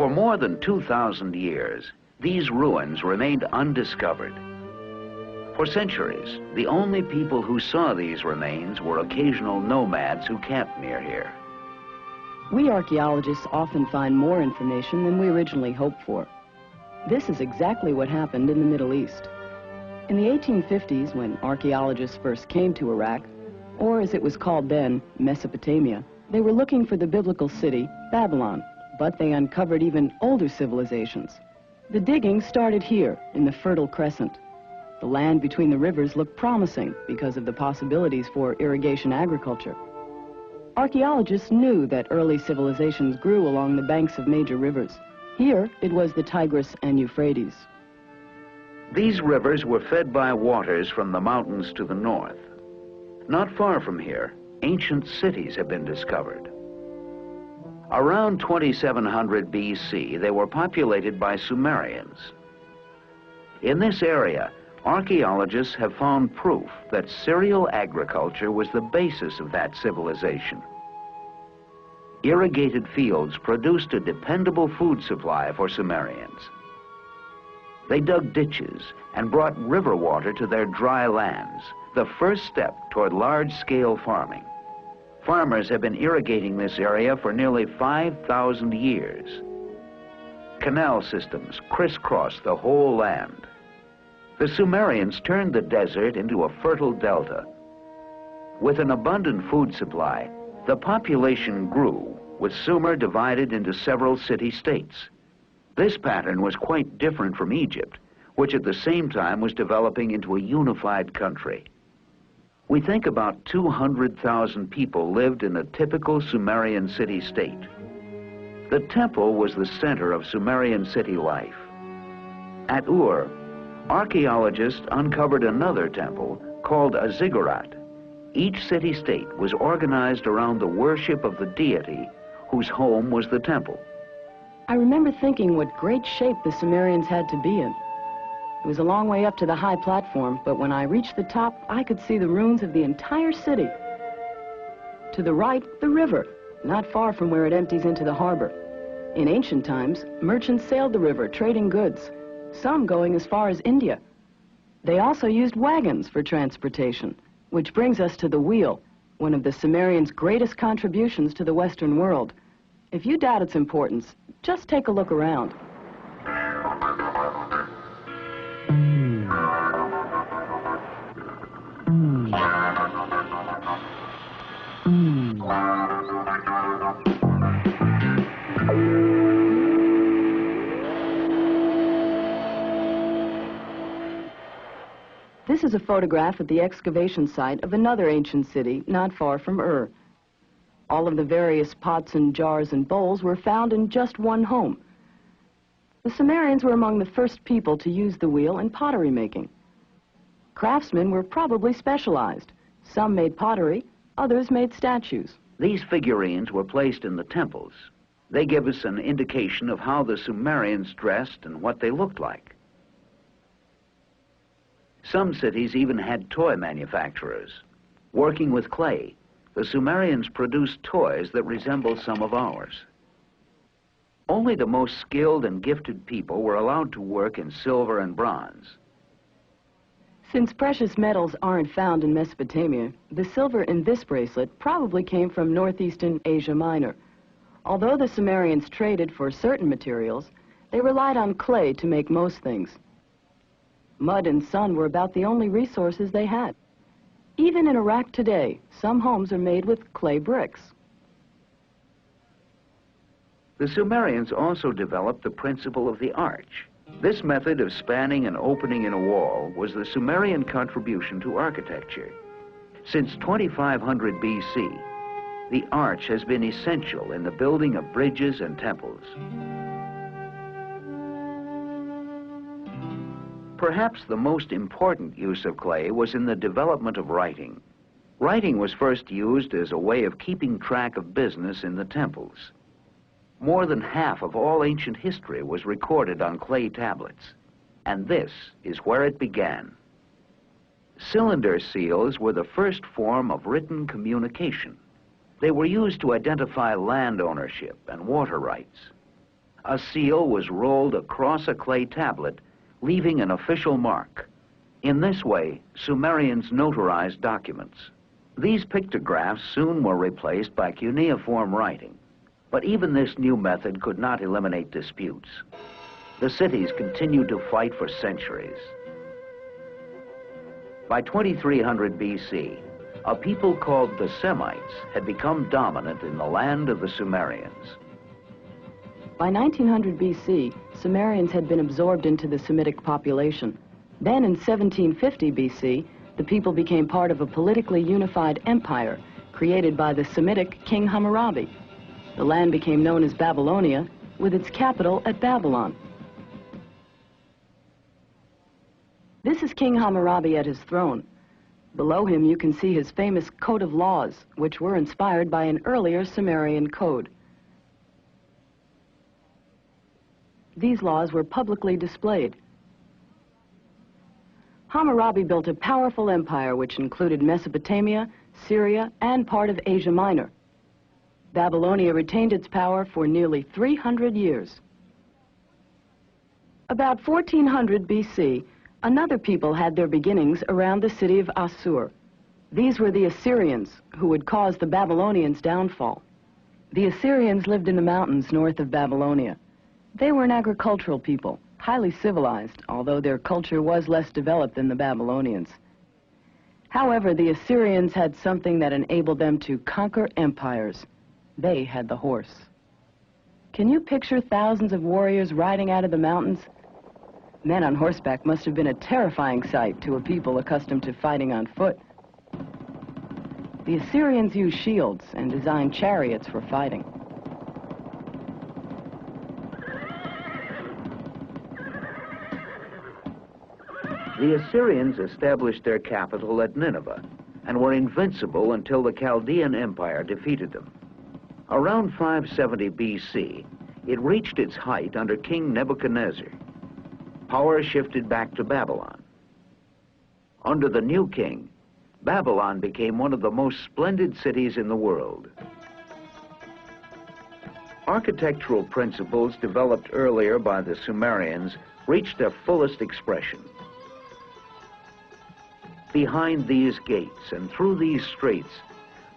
For more than 2,000 years, these ruins remained undiscovered. For centuries, the only people who saw these remains were occasional nomads who camped near here. We archaeologists often find more information than we originally hoped for. This is exactly what happened in the Middle East. In the 1850s, when archaeologists first came to Iraq, or as it was called then, Mesopotamia, they were looking for the biblical city, Babylon, but they uncovered even older civilizations. The digging started here, in the Fertile Crescent. The land between the rivers looked promising because of the possibilities for irrigation agriculture. Archaeologists knew that early civilizations grew along the banks of major rivers. Here, it was the Tigris and Euphrates. These rivers were fed by waters from the mountains to the north. Not far from here, ancient cities have been discovered. Around 2700 BC, they were populated by Sumerians. In this area, archaeologists have found proof that cereal agriculture was the basis of that civilization. Irrigated fields produced a dependable food supply for Sumerians. They dug ditches and brought river water to their dry lands, the first step toward large-scale farming. Farmers have been irrigating this area for nearly 5,000 years. Canal systems crisscross the whole land. The Sumerians turned the desert into a fertile delta. With an abundant food supply, the population grew, with Sumer divided into several city-states. This pattern was quite different from Egypt, which at the same time was developing into a unified country. We think about 200,000 people lived in a typical Sumerian city-state. The temple was the center of Sumerian city life. At Ur, archaeologists uncovered another temple called a ziggurat. Each city-state was organized around the worship of the deity whose home was the temple. I remember thinking what great shape the Sumerians had to be in. It was a long way up to the high platform, but when I reached the top, I could see the ruins of the entire city. To the right, the river, not far from where it empties into the harbor. In ancient times, merchants sailed the river, trading goods, some going as far as India. They also used wagons for transportation, which brings us to the wheel, one of the Sumerians' greatest contributions to the Western world. If you doubt its importance, just take a look around. This is a photograph at the excavation site of another ancient city not far from Ur. All of the various pots and jars and bowls were found in just one home. The Sumerians were among the first people to use the wheel in pottery making. Craftsmen were probably specialized. Some made pottery, others made statues. These figurines were placed in the temples. They give us an indication of how the Sumerians dressed and what they looked like. Some cities even had toy manufacturers. Working with clay, the Sumerians produced toys that resemble some of ours. Only the most skilled and gifted people were allowed to work in silver and bronze. Since precious metals aren't found in Mesopotamia, the silver in this bracelet probably came from northeastern Asia Minor. Although the Sumerians traded for certain materials, they relied on clay to make most things. Mud and sun were about the only resources they had. Even in Iraq today, some homes are made with clay bricks. The Sumerians also developed the principle of the arch. This method of spanning and opening in a wall was the Sumerian contribution to architecture. Since 2500 BC, the arch has been essential in the building of bridges and temples. Perhaps the most important use of clay was in the development of writing. Writing was first used as a way of keeping track of business in the temples. More than half of all ancient history was recorded on clay tablets, and this is where it began. Cylinder seals were the first form of written communication. They were used to identify land ownership and water rights. A seal was rolled across a clay tablet, leaving an official mark. In this way, Sumerians notarized documents. These pictographs soon were replaced by cuneiform writing, but even this new method could not eliminate disputes. The cities continued to fight for centuries. By 2300 BC, a people called the Semites had become dominant in the land of the Sumerians. By 1900 BC, Sumerians had been absorbed into the Semitic population. Then in 1750 BC, the people became part of a politically unified empire created by the Semitic King Hammurabi. The land became known as Babylonia, with its capital at Babylon. This is King Hammurabi at his throne. Below him you can see his famous Code of Laws, which were inspired by an earlier Sumerian code. These laws were publicly displayed. Hammurabi built a powerful empire which included Mesopotamia, Syria, and part of Asia Minor. Babylonia retained its power for nearly 300 years. About 1400 BC, another people had their beginnings around the city of Assur. These were the Assyrians, who would cause the Babylonians' downfall. The Assyrians lived in the mountains north of Babylonia. They were an agricultural people, highly civilized, although their culture was less developed than the Babylonians. However, the Assyrians had something that enabled them to conquer empires. They had the horse. Can you picture thousands of warriors riding out of the mountains? Men on horseback must have been a terrifying sight to a people accustomed to fighting on foot. The Assyrians used shields and designed chariots for fighting. The Assyrians established their capital at Nineveh and were invincible until the Chaldean Empire defeated them. Around 570 BC, it reached its height under King Nebuchadnezzar. Power shifted back to Babylon. Under the new king, Babylon became one of the most splendid cities in the world. Architectural principles developed earlier by the Sumerians reached their fullest expression. Behind these gates and through these streets,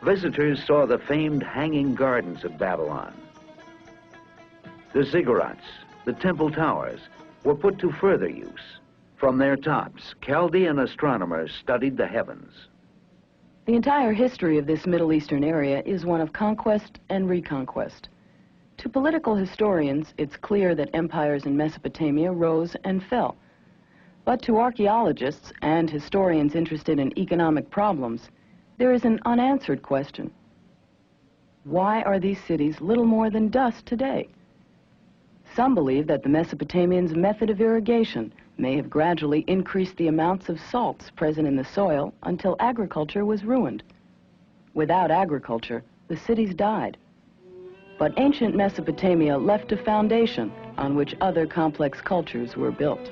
visitors saw the famed hanging gardens of Babylon. The ziggurats, the temple towers, were put to further use. From their tops, Chaldean astronomers studied the heavens. The entire history of this Middle Eastern area is one of conquest and reconquest. To political historians, it's clear that empires in Mesopotamia rose and fell. But to archaeologists and historians interested in economic problems, there is an unanswered question. Why are these cities little more than dust today? Some believe that the Mesopotamians' method of irrigation may have gradually increased the amounts of salts present in the soil until agriculture was ruined. Without agriculture, the cities died. But ancient Mesopotamia left a foundation on which other complex cultures were built.